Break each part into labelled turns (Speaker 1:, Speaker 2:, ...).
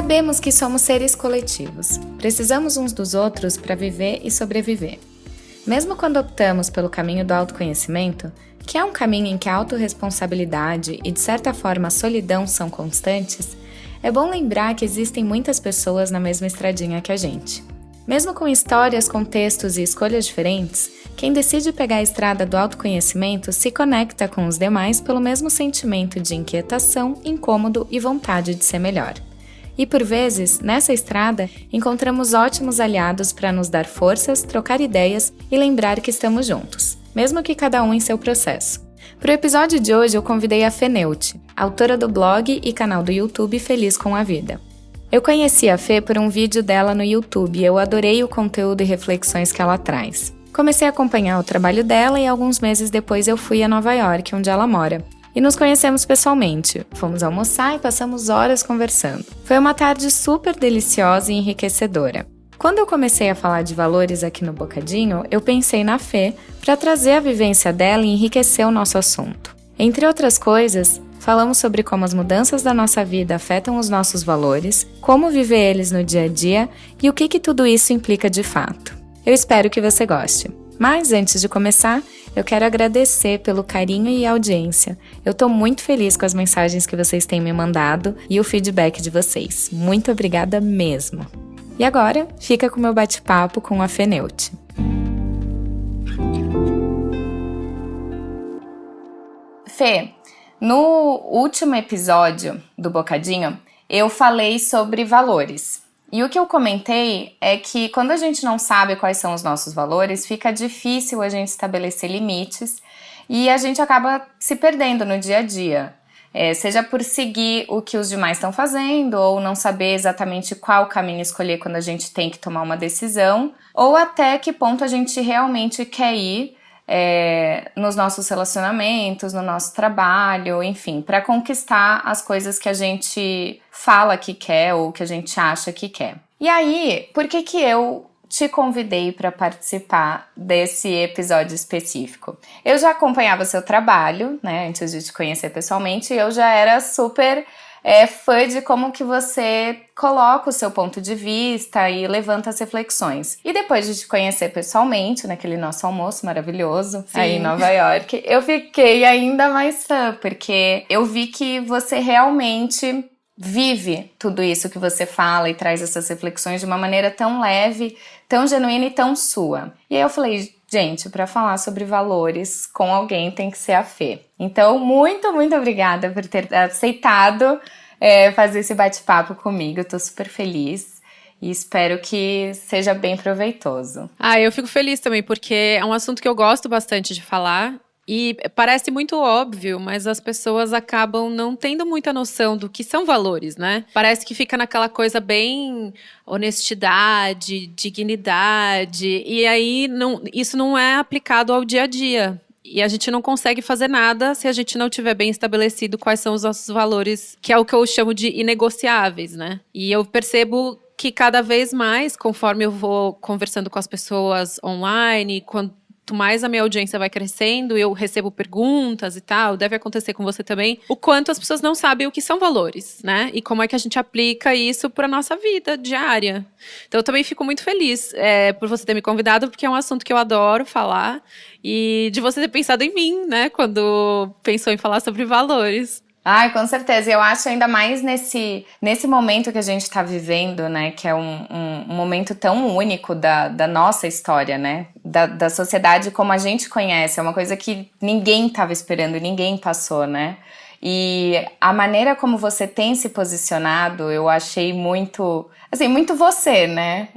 Speaker 1: Sabemos que somos seres coletivos. Precisamos uns dos outros para viver e sobreviver. Mesmo quando optamos pelo caminho do autoconhecimento, que é um caminho em que a autorresponsabilidade e, de certa forma, a solidão são constantes, é bom lembrar que existem muitas pessoas na mesma estradinha que a gente. Mesmo com histórias, contextos e escolhas diferentes, quem decide pegar a estrada do autoconhecimento se conecta com os demais pelo mesmo sentimento de inquietação, incômodo e vontade de ser melhor. E por vezes, nessa estrada, encontramos ótimos aliados para nos dar forças, trocar ideias e lembrar que estamos juntos, mesmo que cada um em seu processo. Para o episódio de hoje, eu convidei a Fê Neuth, autora do blog e canal do YouTube Feliz com a Vida. Eu conheci a Fê por um vídeo dela no YouTube e eu adorei o conteúdo e reflexões que ela traz. Comecei a acompanhar o trabalho dela e alguns meses depois eu fui a Nova York, onde ela mora. E nos conhecemos pessoalmente, fomos almoçar e passamos horas conversando. Foi uma tarde super deliciosa e enriquecedora. Quando eu comecei a falar de valores aqui no Bocadinho, eu pensei na Fê para trazer a vivência dela e enriquecer o nosso assunto. Entre outras coisas, falamos sobre como as mudanças da nossa vida afetam os nossos valores, como viver eles no dia a dia e o que tudo isso implica de fato. Eu espero que você goste. Mas antes de começar, eu quero agradecer pelo carinho e audiência. Eu tô muito feliz com as mensagens que vocês têm me mandado e o feedback de vocês. Muito obrigada mesmo. E agora, fica com o meu bate-papo com a Fê Neuth. Fê, no último episódio do Bocadinho, eu falei sobre valores. E o que eu comentei é que quando a gente não sabe quais são os nossos valores, fica difícil a gente estabelecer limites e a gente acaba se perdendo no dia a dia. Seja por seguir o que os demais estão fazendo ou não saber exatamente qual caminho escolher quando a gente tem que tomar uma decisão, ou até que ponto a gente realmente quer ir nos nossos relacionamentos, no nosso trabalho, enfim, para conquistar as coisas que a gente fala que quer ou que a gente acha que quer. E aí, por que eu te convidei para participar desse episódio específico? Eu já acompanhava seu trabalho, né, antes de te conhecer pessoalmente, e eu já era super fã de como que você coloca o seu ponto de vista e levanta as reflexões. E depois de te conhecer pessoalmente, naquele nosso almoço maravilhoso, sim, aí em Nova York, eu fiquei ainda mais fã, porque eu vi que você realmente vive tudo isso que você fala e traz essas reflexões de uma maneira tão leve, tão genuína e tão sua. E aí eu falei, gente, para falar sobre valores com alguém tem que ser a Fê. Então, muito, muito obrigada por ter aceitado fazer esse bate-papo comigo. Eu tô super feliz e espero que seja bem proveitoso.
Speaker 2: Eu fico feliz também, porque é um assunto que eu gosto bastante de falar. E parece muito óbvio, mas as pessoas acabam não tendo muita noção do que são valores, né? Parece que fica naquela coisa bem honestidade, dignidade, e aí isso não é aplicado ao dia a dia. E a gente não consegue fazer nada se a gente não tiver bem estabelecido quais são os nossos valores, que é o que eu chamo de inegociáveis, né? E eu percebo que cada vez mais, conforme eu vou conversando com as pessoas online, quanto mais a minha audiência vai crescendo, eu recebo perguntas e tal, deve acontecer com você também, o quanto as pessoas não sabem o que são valores, né? E como é que a gente aplica isso para nossa vida diária. Então eu também fico muito feliz por você ter me convidado, porque é um assunto que eu adoro falar, e de você ter pensado em mim, né? Quando pensou em falar sobre valores.
Speaker 1: Ai, com certeza. Eu acho ainda mais nesse momento que a gente está vivendo, né? Que é um momento tão único da nossa história, né? Da sociedade como a gente conhece. É uma coisa que ninguém estava esperando, ninguém passou, né? E a maneira como você tem se posicionado, eu achei muito, assim, muito você, né?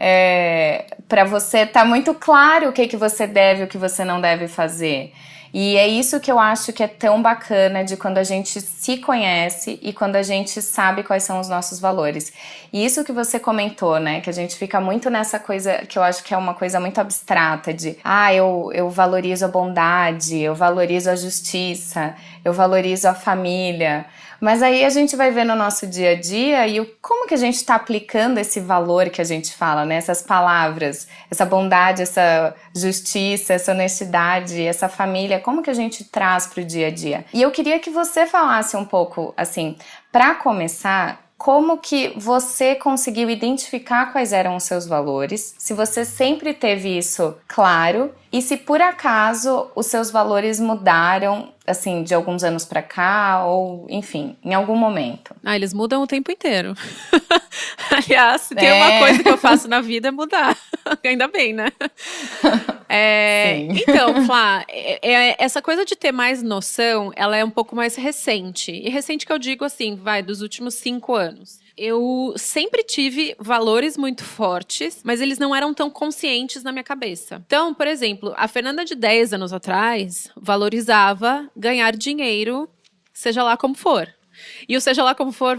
Speaker 1: Para você tá muito claro o que você deve e o que você não deve fazer. E é isso que eu acho que é tão bacana de quando a gente se conhece e quando a gente sabe quais são os nossos valores. E isso que você comentou, né, que a gente fica muito nessa coisa que eu acho que é uma coisa muito abstrata de eu valorizo a bondade, eu valorizo a justiça, eu valorizo a família. Mas aí a gente vai ver no nosso dia a dia e como que a gente está aplicando esse valor que a gente fala, né? Essas palavras, essa bondade, essa justiça, essa honestidade, essa família, como que a gente traz para o dia a dia? E eu queria que você falasse um pouco, assim, para começar, como que você conseguiu identificar quais eram os seus valores, se você sempre teve isso claro e se por acaso os seus valores mudaram, assim, de alguns anos pra cá ou, enfim, em algum momento.
Speaker 2: Eles mudam o tempo inteiro. Aliás, se tem uma coisa que eu faço na vida é mudar. Ainda bem, né? Então, Flá, essa coisa de ter mais noção, ela é um pouco mais recente. E recente que eu digo assim, dos últimos 5 anos. Eu sempre tive valores muito fortes, mas eles não eram tão conscientes na minha cabeça. Então, por exemplo, a Fernanda de 10 anos atrás valorizava ganhar dinheiro, seja lá como for. E o seja lá como for,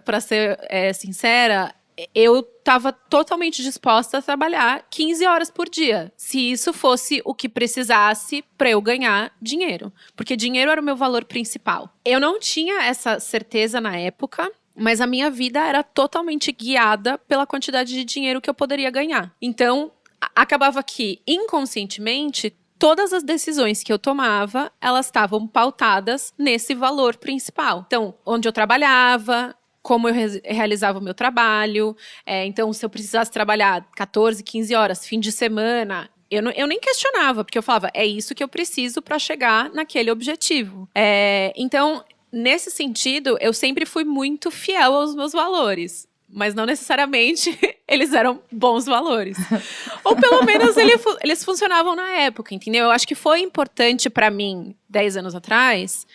Speaker 2: pra ser sincera, eu estava totalmente disposta a trabalhar 15 horas por dia, se isso fosse o que precisasse para eu ganhar dinheiro. Porque dinheiro era o meu valor principal. Eu não tinha essa certeza na época, mas a minha vida era totalmente guiada pela quantidade de dinheiro que eu poderia ganhar. Então, acabava que, inconscientemente, todas as decisões que eu tomava, elas estavam pautadas nesse valor principal. Então, onde eu trabalhava, como eu realizava o meu trabalho. Então, se eu precisasse trabalhar 14, 15 horas, fim de semana, eu nem questionava, porque eu falava, é isso que eu preciso para chegar naquele objetivo. Então, nesse sentido, eu sempre fui muito fiel aos meus valores. Mas não necessariamente eles eram bons valores. Ou pelo menos eles funcionavam na época, entendeu? Eu acho que foi importante para mim, 10 anos atrás,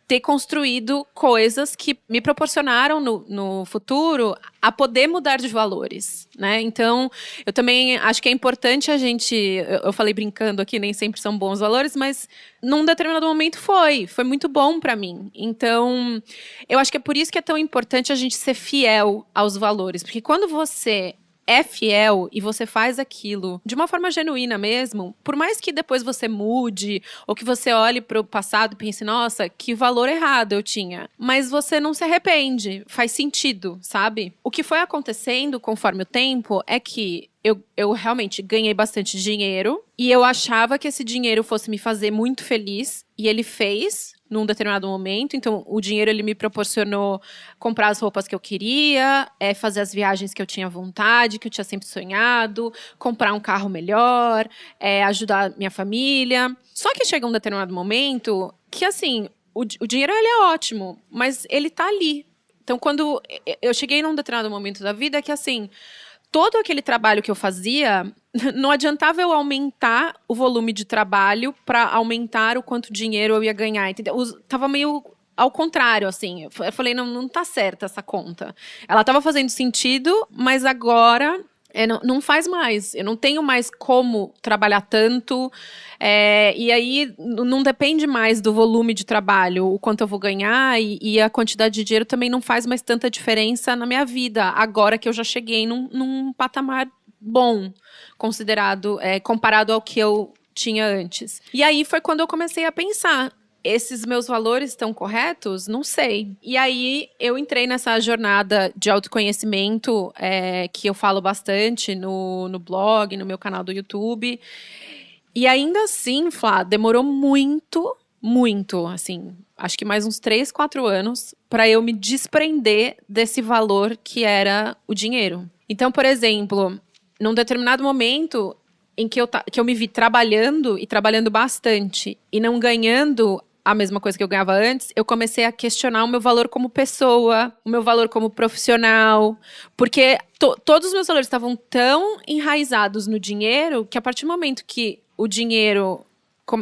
Speaker 2: ter construído coisas que me proporcionaram no futuro a poder mudar de valores, né? Então, eu também acho que é importante a gente... Eu falei brincando aqui, nem sempre são bons valores, mas num determinado momento foi muito bom para mim. Então, eu acho que é por isso que é tão importante a gente ser fiel aos valores. Porque quando você é fiel e você faz aquilo de uma forma genuína mesmo, por mais que depois você mude ou que você olhe para o passado e pense, nossa, que valor errado eu tinha. Mas você não se arrepende, faz sentido, sabe? O que foi acontecendo conforme o tempo é que eu realmente ganhei bastante dinheiro e eu achava que esse dinheiro fosse me fazer muito feliz e ele fez num determinado momento. Então, o dinheiro ele me proporcionou comprar as roupas que eu queria, fazer as viagens que eu tinha vontade, que eu tinha sempre sonhado, comprar um carro melhor, ajudar minha família. Só que chega um determinado momento que, assim, o dinheiro ele é ótimo, mas ele tá ali. Então, quando eu cheguei num determinado momento da vida que, assim, todo aquele trabalho que eu fazia, não adiantava eu aumentar o volume de trabalho para aumentar o quanto dinheiro eu ia ganhar, entendeu? Tava meio ao contrário, assim. Eu falei, não tá certa essa conta. Ela tava fazendo sentido, mas agora não faz mais. Eu não tenho mais como trabalhar tanto. E aí, não depende mais do volume de trabalho, o quanto eu vou ganhar. E a quantidade de dinheiro também não faz mais tanta diferença na minha vida. Agora que eu já cheguei num patamar bom, considerado, comparado ao que eu tinha antes. E aí foi quando eu comecei a pensar, esses meus valores estão corretos? Não sei. E aí eu entrei nessa jornada de autoconhecimento, que eu falo bastante no blog, no meu canal do YouTube. E ainda assim, Flá, demorou muito, muito, assim, acho que mais uns 3, 4 anos para eu me desprender desse valor que era o dinheiro. Então, por exemplo, num determinado momento em que eu me vi trabalhando e trabalhando bastante e não ganhando a mesma coisa que eu ganhava antes, eu comecei a questionar o meu valor como pessoa, o meu valor como profissional, porque todos os meus valores estavam tão enraizados no dinheiro que a partir do momento que o dinheiro...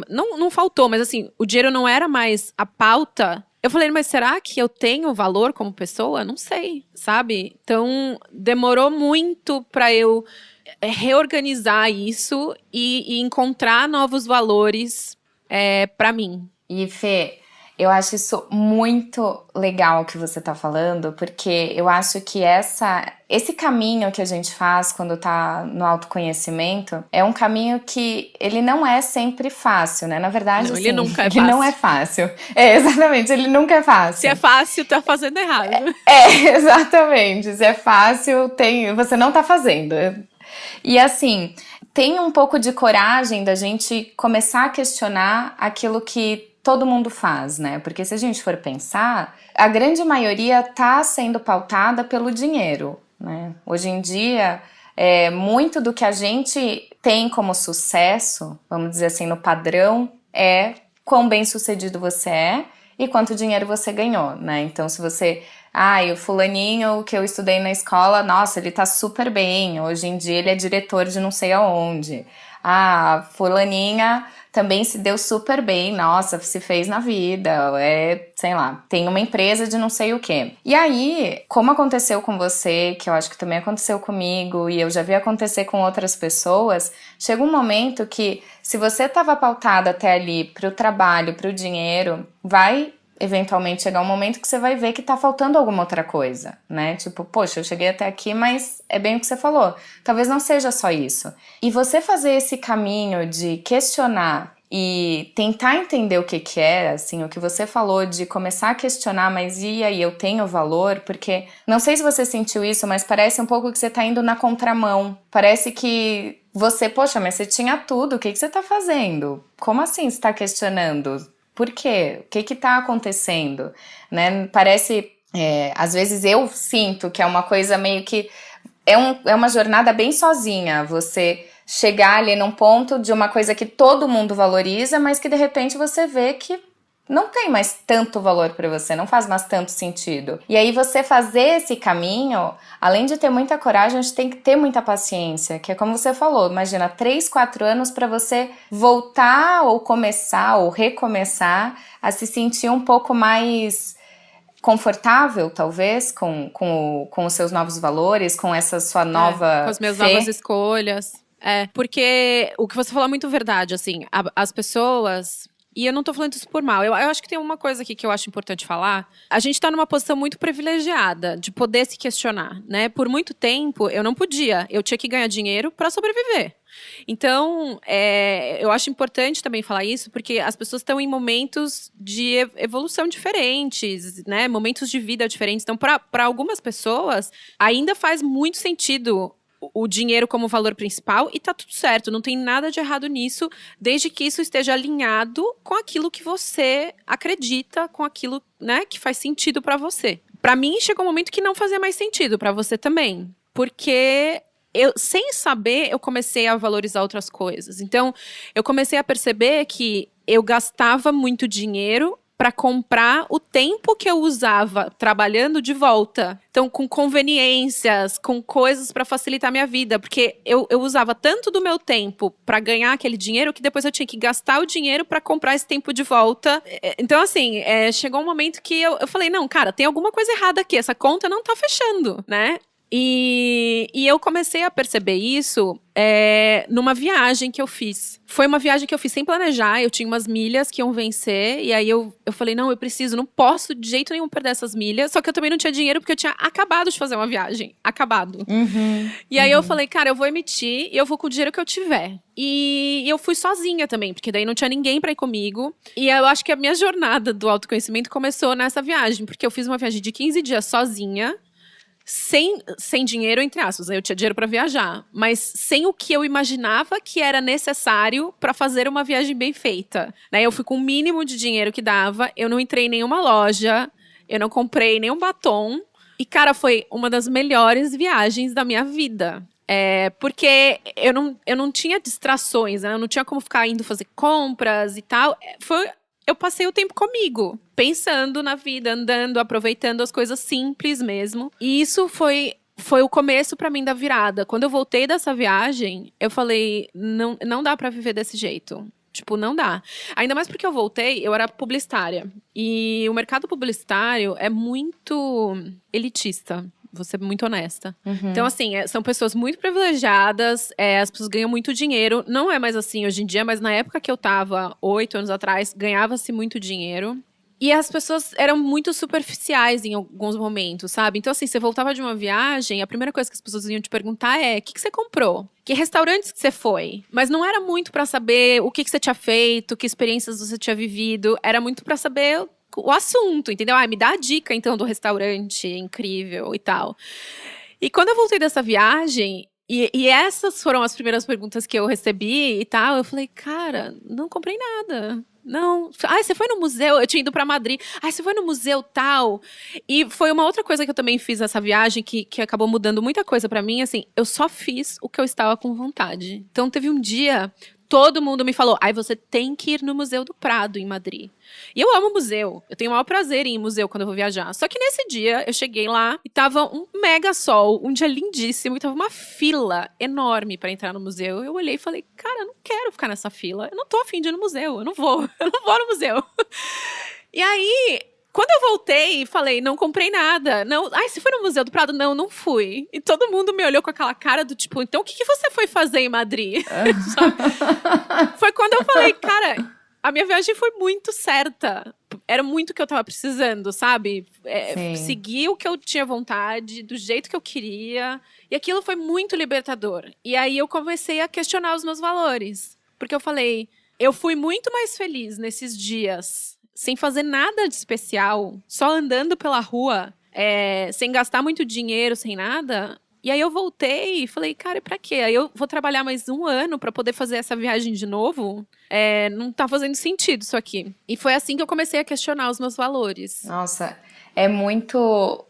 Speaker 2: Não faltou, mas assim, o dinheiro não era mais a pauta. Eu falei, mas será que eu tenho valor como pessoa? Não sei, sabe? Então, demorou muito para eu reorganizar isso e encontrar novos valores para mim.
Speaker 1: E Fê, eu acho isso muito legal que você tá falando, porque eu acho que esse caminho que a gente faz quando tá no autoconhecimento é um caminho que ele não é sempre fácil, né? Na verdade,
Speaker 2: não,
Speaker 1: assim,
Speaker 2: ele nunca é
Speaker 1: ele
Speaker 2: fácil.
Speaker 1: não é fácil. Exatamente, ele nunca é fácil.
Speaker 2: Se é fácil, tá fazendo errado.
Speaker 1: Exatamente. Se é fácil, você não tá fazendo. E assim, tem um pouco de coragem da gente começar a questionar aquilo que todo mundo faz, né? Porque se a gente for pensar, a grande maioria tá sendo pautada pelo dinheiro, né? Hoje em dia, muito do que a gente tem como sucesso, vamos dizer assim, no padrão, é quão bem sucedido você é e quanto dinheiro você ganhou, né? Então, se você... o fulaninho que eu estudei na escola, nossa, ele tá super bem, hoje em dia ele é diretor de não sei aonde. Fulaninha também se deu super bem, nossa, se fez na vida, sei lá, tem uma empresa de não sei o quê. E aí, como aconteceu com você, que eu acho que também aconteceu comigo, e eu já vi acontecer com outras pessoas, chega um momento que, se você estava pautada até ali pro trabalho, pro dinheiro, vai eventualmente chegar um momento que você vai ver que tá faltando alguma outra coisa, né? Tipo, poxa, eu cheguei até aqui, mas é bem o que você falou. Talvez não seja só isso. E você fazer esse caminho de questionar e tentar entender o que é, assim, o que você falou de começar a questionar, mas e aí, eu tenho valor? Porque, não sei se você sentiu isso, mas parece um pouco que você tá indo na contramão. Parece que você, poxa, mas você tinha tudo, o que você tá fazendo? Como assim você tá questionando? Por quê? O que tá acontecendo? Né? Parece, às vezes eu sinto que é uma coisa meio que... É uma jornada bem sozinha, você chegar ali num ponto de uma coisa que todo mundo valoriza, mas que de repente você vê que não tem mais tanto valor para você, não faz mais tanto sentido. E aí você fazer esse caminho, além de ter muita coragem, a gente tem que ter muita paciência, que é como você falou, imagina 3, 4 anos para você voltar ou começar ou recomeçar a se sentir um pouco mais confortável, talvez, com os seus novos valores, com essa sua nova
Speaker 2: com as minhas
Speaker 1: fé.
Speaker 2: novas escolhas. Porque o que você falou é muito verdade, assim, as pessoas... E eu não tô falando isso por mal. Eu acho que tem uma coisa aqui que eu acho importante falar. A gente tá numa posição muito privilegiada de poder se questionar, né? Por muito tempo, eu não podia. Eu tinha que ganhar dinheiro para sobreviver. Então, eu acho importante também falar isso, porque as pessoas estão em momentos de evolução diferentes, né? Momentos de vida diferentes. Então, para algumas pessoas, ainda faz muito sentido o dinheiro como valor principal e tá tudo certo, não tem nada de errado nisso, desde que isso esteja alinhado com aquilo que você acredita, com aquilo, né, que faz sentido pra você. Pra mim, chegou um momento que não fazia mais sentido, pra você também, porque eu, sem saber, eu comecei a valorizar outras coisas. Então, eu comecei a perceber que eu gastava muito dinheiro para comprar o tempo que eu usava trabalhando de volta. Então, com conveniências, com coisas para facilitar a minha vida. Porque eu usava tanto do meu tempo para ganhar aquele dinheiro que depois eu tinha que gastar o dinheiro para comprar esse tempo de volta. Então, assim, chegou um momento que eu falei, não, cara, tem alguma coisa errada aqui. Essa conta não tá fechando, né? E eu comecei a perceber isso numa viagem que eu fiz. Foi uma viagem que eu fiz sem planejar, eu tinha umas milhas que iam vencer, e aí eu falei, não, não posso de jeito nenhum perder essas milhas, só que eu também não tinha dinheiro porque eu tinha acabado de fazer uma viagem, acabado. E aí eu falei, cara, eu vou emitir e eu vou com o dinheiro que eu tiver. E eu fui sozinha também, porque daí não tinha ninguém pra ir comigo. E eu acho que a minha jornada do autoconhecimento começou nessa viagem, porque eu fiz uma viagem de 15 dias sozinha, sem dinheiro, entre aspas. Eu tinha dinheiro para viajar, mas sem o que eu imaginava que era necessário para fazer uma viagem bem feita. Né? Eu fui com o mínimo de dinheiro que dava, eu não entrei em nenhuma loja, eu não comprei nenhum batom. E, cara, foi uma das melhores viagens da minha vida. Porque eu não tinha distrações, né? Eu não tinha como ficar indo fazer compras e tal. Eu passei o tempo comigo, pensando na vida, andando, aproveitando as coisas simples mesmo. E isso foi o começo pra mim da virada. Quando eu voltei dessa viagem, eu falei, não dá pra viver desse jeito. Tipo, não dá. Ainda mais porque eu voltei, eu era publicitária. E o mercado publicitário é muito elitista. Vou ser muito honesta. Então, assim, são pessoas muito privilegiadas, as pessoas ganham muito dinheiro. Não é mais assim hoje em dia, mas na época que eu tava, 8 anos atrás, ganhava-se muito dinheiro. E as pessoas eram muito superficiais em alguns momentos, sabe? Então, assim, você voltava de uma viagem, a primeira coisa que as pessoas iam te perguntar é: o que você comprou? Que restaurantes que você foi? Mas não era muito pra saber o que você tinha feito, que experiências você tinha vivido. Era muito pra saber o assunto, entendeu? Me dá a dica, então, do restaurante incrível e tal. E quando eu voltei dessa viagem, E essas foram as primeiras perguntas que eu recebi e tal. Eu falei, cara, não comprei nada. Não. Ai, você foi no museu? Eu tinha ido pra Madrid. Ai, você foi no museu tal? E foi uma outra coisa que eu também fiz nessa viagem que acabou mudando muita coisa pra mim. Assim, eu só fiz o que eu estava com vontade. Então, teve um dia, todo mundo me falou, ai, você tem que ir no Museu do Prado, em Madrid. E eu amo museu. Eu tenho o maior prazer em ir em museu quando eu vou viajar. Só que nesse dia, eu cheguei lá e tava um mega sol, um dia lindíssimo, e tava uma fila enorme pra entrar no museu. Eu olhei e falei, cara, eu não quero ficar nessa fila. Eu não tô afim de ir no museu. Eu não vou. Eu não vou no museu. E aí, quando eu voltei e falei, não comprei nada. Não, ai, você foi no Museu do Prado? Não, não fui. E todo mundo me olhou com aquela cara do tipo, então o que você foi fazer em Madrid? Foi quando eu falei, cara, a minha viagem foi muito certa. Era muito o que eu tava precisando, sabe? Seguir o que eu tinha vontade, do jeito que eu queria. E aquilo foi muito libertador. E aí eu comecei a questionar os meus valores. Porque eu falei, eu fui muito mais feliz nesses dias, sem fazer nada de especial, só andando pela rua, sem gastar muito dinheiro, sem nada. E aí eu voltei e falei, cara, pra quê? Aí eu vou trabalhar mais 1 ano pra poder fazer essa viagem de novo? Não tá fazendo sentido isso aqui. E foi assim que eu comecei a questionar os meus valores.
Speaker 1: Nossa, é muito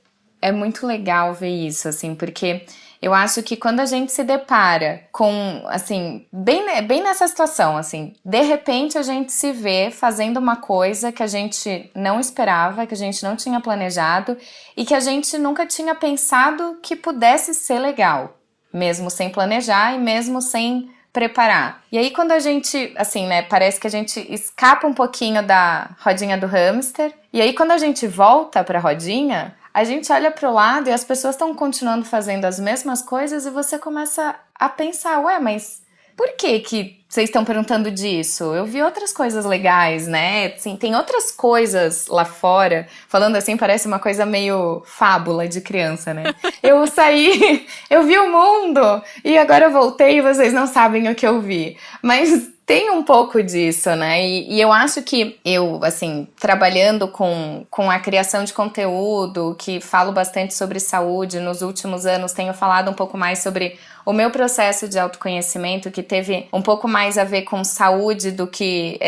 Speaker 1: legal ver isso, assim, porque eu acho que quando a gente se depara com, assim, bem nessa situação, assim, de repente a gente se vê fazendo uma coisa que a gente não esperava, que a gente não tinha planejado e que a gente nunca tinha pensado que pudesse ser legal, mesmo sem planejar e mesmo sem preparar. E aí quando a gente, assim, né, parece que a gente escapa um pouquinho da rodinha do hamster, e aí quando a gente volta pra rodinha, a gente olha pro lado e as pessoas estão continuando fazendo as mesmas coisas e você começa a pensar, ué, mas por que vocês estão perguntando disso? Eu vi outras coisas legais, né? Assim, tem outras coisas lá fora. Falando assim, parece uma coisa meio fábula de criança, né? Eu saí, eu vi o mundo e agora eu voltei e vocês não sabem o que eu vi. Mas tem um pouco disso, né? E eu acho que eu, assim, trabalhando com a criação de conteúdo, que falo bastante sobre saúde, nos últimos anos tenho falado um pouco mais sobre o meu processo de autoconhecimento, que teve um pouco mais a ver com saúde do que,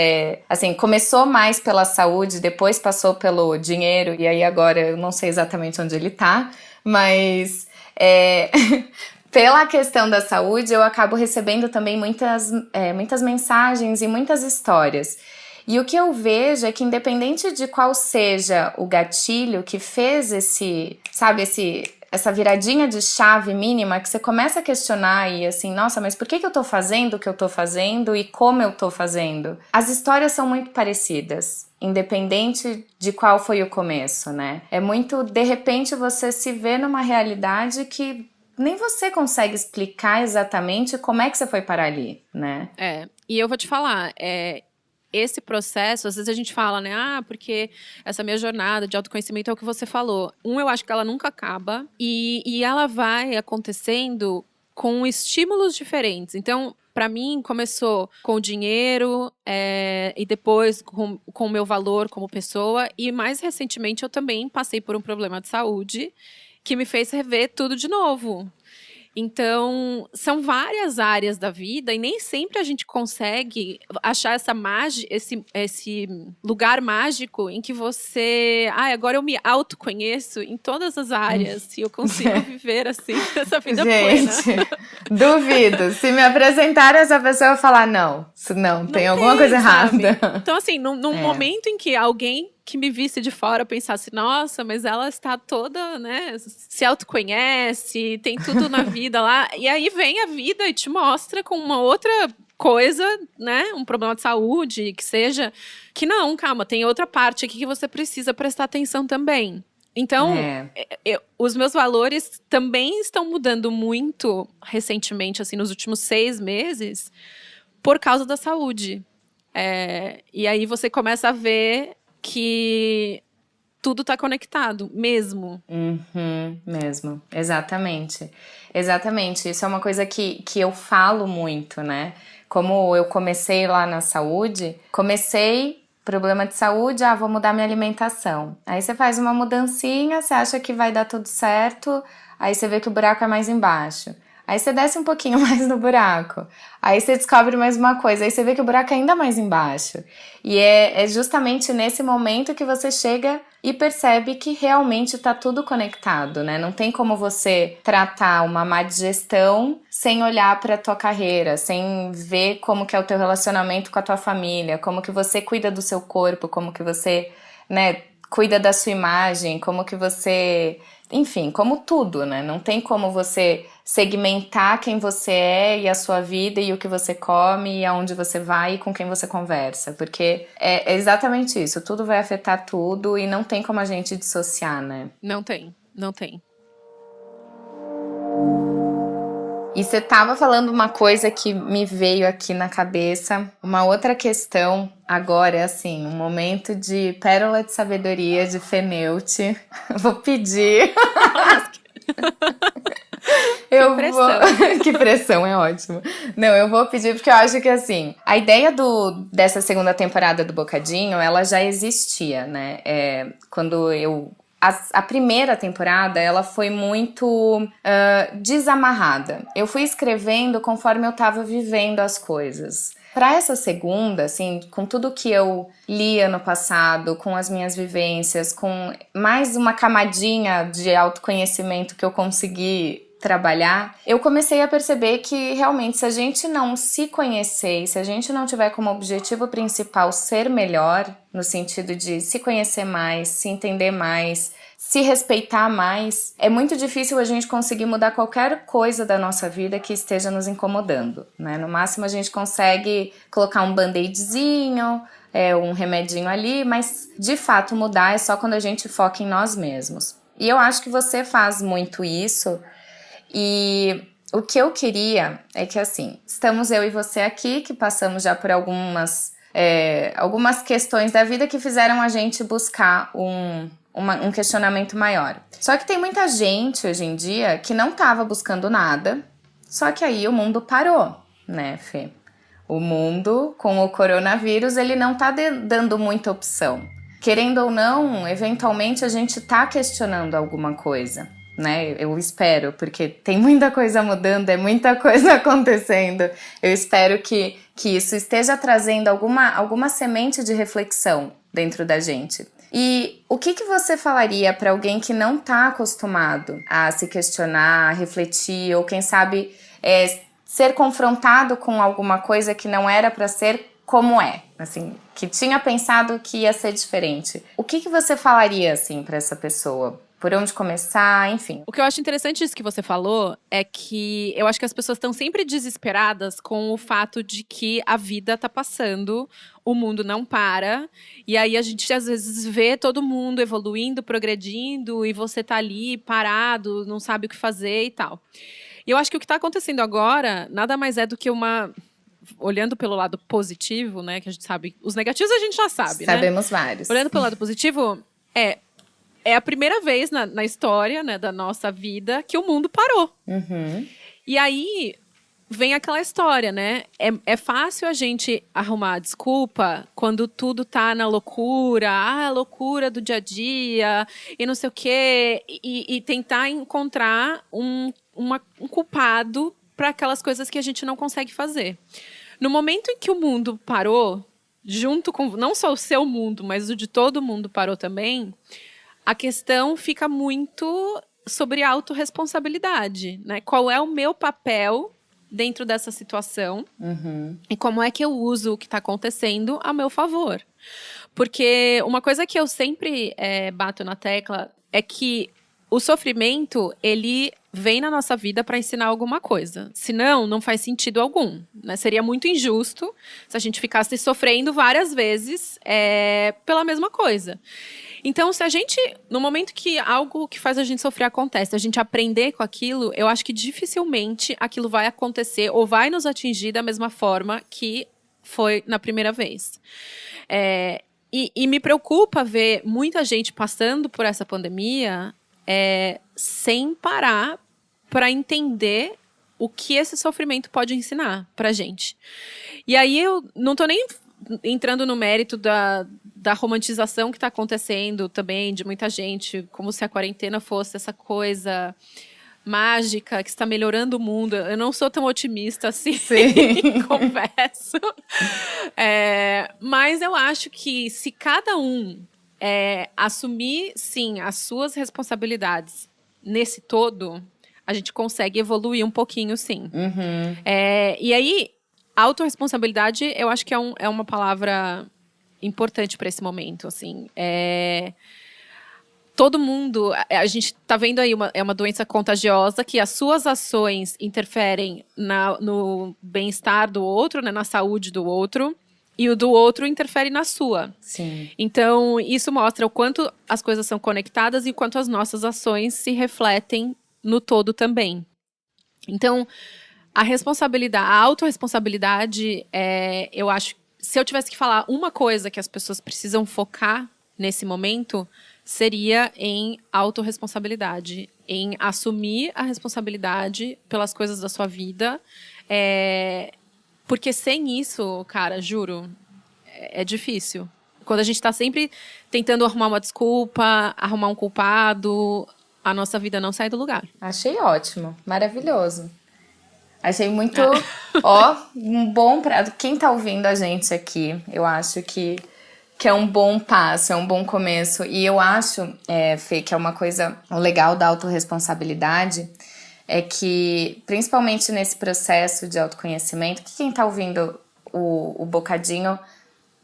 Speaker 1: assim, começou mais pela saúde, depois passou pelo dinheiro, e aí agora eu não sei exatamente onde ele tá, mas pela questão da saúde, eu acabo recebendo também muitas mensagens e muitas histórias. E o que eu vejo é que independente de qual seja o gatilho que fez essa viradinha de chave mínima, que você começa a questionar e assim, nossa, mas por que eu tô fazendo o que eu tô fazendo e como eu tô fazendo? As histórias são muito parecidas, independente de qual foi o começo, né? É muito, de repente, você se vê numa realidade que nem você consegue explicar exatamente como é que você foi parar ali, né?
Speaker 2: E eu vou te falar, esse processo, às vezes a gente fala, né? Porque essa minha jornada de autoconhecimento é o que você falou. Eu acho que ela nunca acaba e ela vai acontecendo com estímulos diferentes. Então, para mim, começou com o dinheiro e depois com o meu valor como pessoa. E mais recentemente, eu também passei por um problema de saúde que me fez rever tudo de novo. Então, são várias áreas da vida e nem sempre a gente consegue achar essa esse lugar mágico em que você... agora eu me autoconheço em todas as áreas e eu consigo viver assim, essa vida plena.
Speaker 1: Gente, duvido. Se me apresentar essa pessoa, eu vou falar, não, tem alguma coisa errada.
Speaker 2: Então, assim, num momento em que alguém que me visse de fora pensasse, nossa, mas ela está toda, né, se autoconhece, tem tudo na vida lá. E aí vem a vida e te mostra com uma outra coisa, né, um problema de saúde, que seja, que não, calma, tem outra parte aqui que você precisa prestar atenção também. Então, os meus valores também estão mudando muito recentemente, assim, nos últimos 6 meses, por causa da saúde. E aí você começa a ver que tudo está conectado, mesmo.
Speaker 1: Mesmo, exatamente. Exatamente, isso é uma coisa que eu falo muito, né? Como eu comecei lá na saúde, problema de saúde, vou mudar minha alimentação. Aí você faz uma mudancinha, você acha que vai dar tudo certo, aí você vê que o buraco é mais embaixo. Aí você desce um pouquinho mais no buraco. Aí você descobre mais uma coisa. Aí você vê que o buraco é ainda mais embaixo. E é justamente nesse momento que você chega e percebe que realmente tá tudo conectado, né? Não tem como você tratar uma má digestão sem olhar pra tua carreira, sem ver como que é o teu relacionamento com a tua família, como que você cuida do seu corpo, como que você, né, cuida da sua imagem, como que você... Enfim, como tudo, né? Não tem como você segmentar quem você é e a sua vida e o que você come e aonde você vai e com quem você conversa. Porque é exatamente isso. Tudo vai afetar tudo e não tem como a gente dissociar, né?
Speaker 2: Não tem, não tem.
Speaker 1: E você tava falando uma coisa que me veio aqui na cabeça, uma outra questão agora, é assim, um momento de pérola de sabedoria de Feneute. Vou pedir.
Speaker 2: Que pressão.
Speaker 1: Que pressão, é ótimo. Não, eu vou pedir porque eu acho que, assim, a ideia dessa segunda temporada do Bocadinho, ela já existia, né? Quando eu... A primeira temporada, ela foi muito desamarrada. Eu fui escrevendo conforme eu tava vivendo as coisas. Pra essa segunda, assim, com tudo que eu li ano passado, com as minhas vivências, com mais uma camadinha de autoconhecimento que eu consegui trabalhar, eu comecei a perceber que realmente se a gente não se conhecer e se a gente não tiver como objetivo principal ser melhor, no sentido de se conhecer mais, se entender mais, se respeitar mais, é muito difícil a gente conseguir mudar qualquer coisa da nossa vida que esteja nos incomodando, né? No máximo a gente consegue colocar um band-aidzinho, um remedinho ali, mas de fato mudar é só quando a gente foca em nós mesmos. E eu acho que você faz muito isso. E o que eu queria é que, assim, estamos eu e você aqui, que passamos já por algumas questões da vida que fizeram a gente buscar um questionamento maior. Só que tem muita gente hoje em dia que não estava buscando nada, só que aí o mundo parou, né, Fê? O mundo, com o coronavírus, ele não tá dando muita opção. Querendo ou não, eventualmente a gente tá questionando alguma coisa, né? Eu espero, porque tem muita coisa mudando, é muita coisa acontecendo. Eu espero que isso esteja trazendo alguma semente de reflexão dentro da gente. E o que você falaria para alguém que não tá acostumado a se questionar, a refletir, ou quem sabe ser confrontado com alguma coisa que não era para ser como é, assim, que tinha pensado que ia ser diferente? O que você falaria, assim, para essa pessoa? Por onde começar, enfim.
Speaker 2: O que eu acho interessante disso que você falou é que eu acho que as pessoas estão sempre desesperadas com o fato de que a vida tá passando, o mundo não para, e aí a gente às vezes vê todo mundo evoluindo, progredindo, e você tá ali parado, não sabe o que fazer e tal. E eu acho que o que tá acontecendo agora nada mais é do que olhando pelo lado positivo, né, que a gente sabe, os negativos a gente já sabe, né?
Speaker 1: Sabemos vários.
Speaker 2: Olhando pelo lado positivo, é a primeira vez na história, né, da nossa vida que o mundo parou.
Speaker 1: Uhum.
Speaker 2: E aí vem aquela história, né? É fácil a gente arrumar desculpa quando tudo tá na loucura, a loucura do dia a dia e não sei o quê, e tentar encontrar um culpado para aquelas coisas que a gente não consegue fazer. No momento em que o mundo parou, junto com não só o seu mundo, mas o de todo mundo parou também, a questão fica muito sobre autorresponsabilidade, né? Qual é o meu papel dentro dessa situação e como é que eu uso o que está acontecendo a meu favor. Porque uma coisa que eu sempre bato na tecla é que o sofrimento, ele vem na nossa vida para ensinar alguma coisa. Senão, não faz sentido algum, né? Seria muito injusto se a gente ficasse sofrendo várias vezes pela mesma coisa. Então, se a gente, no momento que algo que faz a gente sofrer acontece, a gente aprender com aquilo, eu acho que dificilmente aquilo vai acontecer ou vai nos atingir da mesma forma que foi na primeira vez. E me preocupa ver muita gente passando por essa pandemia sem parar para entender o que esse sofrimento pode ensinar pra gente. E aí eu não tô nem entrando no mérito da romantização que está acontecendo também de muita gente, como se a quarentena fosse essa coisa mágica, que está melhorando o mundo. Eu não sou tão otimista assim, confesso. Mas eu acho que se cada um assumir, sim, as suas responsabilidades nesse todo, a gente consegue evoluir um pouquinho, sim. E aí, autorresponsabilidade, eu acho que é uma palavra importante para esse momento, assim. Todo mundo, a gente está vendo aí uma doença contagiosa que as suas ações interferem no bem-estar do outro, né, na saúde do outro, e o do outro interfere na sua.
Speaker 1: Sim.
Speaker 2: Então, isso mostra o quanto as coisas são conectadas e o quanto as nossas ações se refletem no todo também. Então, a autorresponsabilidade, eu acho, se eu tivesse que falar uma coisa que as pessoas precisam focar nesse momento, seria em autorresponsabilidade, em assumir a responsabilidade pelas coisas da sua vida. Porque sem isso, cara, juro, é difícil. Quando a gente tá sempre tentando arrumar uma desculpa, arrumar um culpado, a nossa vida não sai do lugar.
Speaker 1: Achei ótimo, maravilhoso. Achei muito, um bom pra quem tá ouvindo a gente aqui. Eu acho que é um bom passo, é um bom começo. E eu acho, Fê, que é uma coisa legal da autorresponsabilidade, é que, principalmente nesse processo de autoconhecimento, que quem tá ouvindo o Bocadinho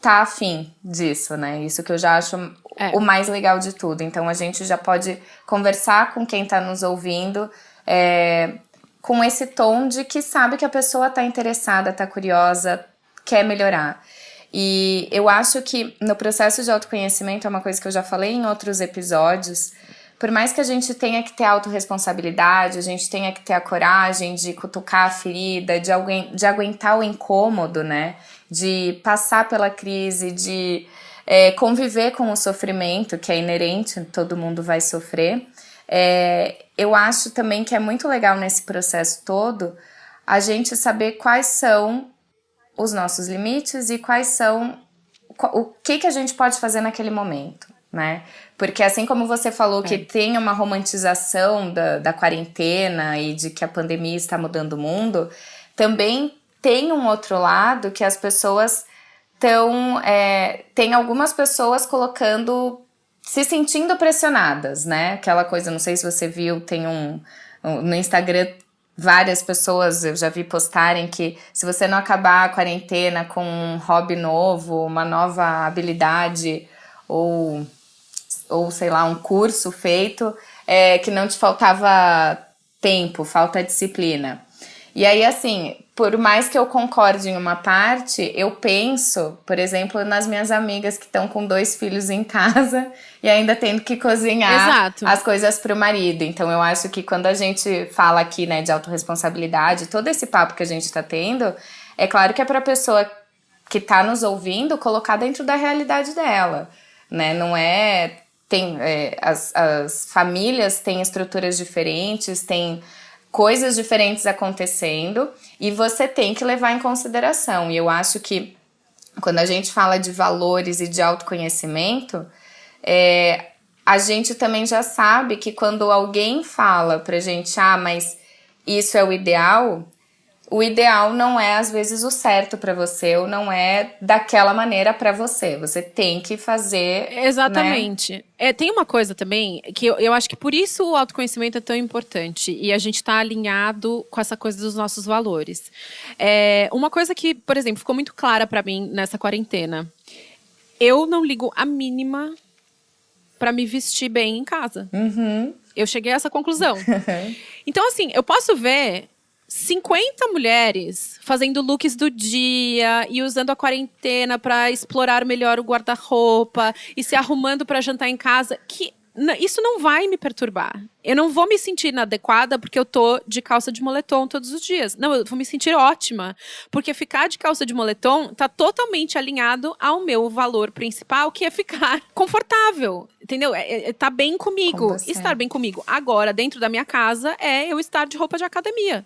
Speaker 1: tá afim disso, né? Isso que eu já acho o mais legal de tudo. Então, a gente já pode conversar com quem tá nos ouvindo, com esse tom de que sabe que a pessoa tá interessada, tá curiosa, quer melhorar. E eu acho que no processo de autoconhecimento, é uma coisa que eu já falei em outros episódios, por mais que a gente tenha que ter autorresponsabilidade, a gente tenha que ter a coragem de cutucar a ferida, de aguentar o incômodo, né? De passar pela crise, de conviver com o sofrimento, que é inerente, todo mundo vai sofrer. Eu acho também que é muito legal nesse processo todo a gente saber quais são os nossos limites e quais são o que a gente pode fazer naquele momento, né? Porque assim como você falou que tem uma romantização da quarentena e de que a pandemia está mudando o mundo, também tem um outro lado que as pessoas tem algumas pessoas se sentindo pressionadas, né? Aquela coisa, não sei se você viu, tem no Instagram várias pessoas, eu já vi postarem que se você não acabar a quarentena com um hobby novo, uma nova habilidade ou sei lá, um curso feito, que não te faltava tempo, falta disciplina. E aí, assim, por mais que eu concorde em uma parte, eu penso, por exemplo, nas minhas amigas que estão com 2 filhos em casa e ainda tendo que cozinhar as coisas pro marido. Então, eu acho que quando a gente fala aqui, né, de autorresponsabilidade, todo esse papo que a gente tá tendo, é claro que é pra pessoa que tá nos ouvindo colocar dentro da realidade dela, né? Não é... as famílias têm estruturas diferentes, têm coisas diferentes acontecendo e você tem que levar em consideração. E eu acho que quando a gente fala de valores e de autoconhecimento, a gente também já sabe que quando alguém fala pra gente, mas isso é o ideal não é às vezes o certo pra você, ou não é daquela maneira pra você. Você tem que fazer...
Speaker 2: Exatamente.
Speaker 1: Né?
Speaker 2: Tem uma coisa também, que eu acho que por isso o autoconhecimento é tão importante. E a gente tá alinhado com essa coisa dos nossos valores. Uma coisa que, por exemplo, ficou muito clara pra mim nessa quarentena. Eu não ligo a mínima pra me vestir bem em casa. Eu cheguei a essa conclusão. Então, assim, eu posso ver 50 mulheres fazendo looks do dia e usando a quarentena para explorar melhor o guarda-roupa e se arrumando para jantar em casa, que isso não vai me perturbar. Eu não vou me sentir inadequada porque eu tô de calça de moletom todos os dias. Não, eu vou me sentir ótima. Porque ficar de calça de moletom tá totalmente alinhado ao meu valor principal, que é ficar confortável. Entendeu? Tá bem comigo. Estar bem comigo. Agora, dentro da minha casa, eu estar de roupa de academia.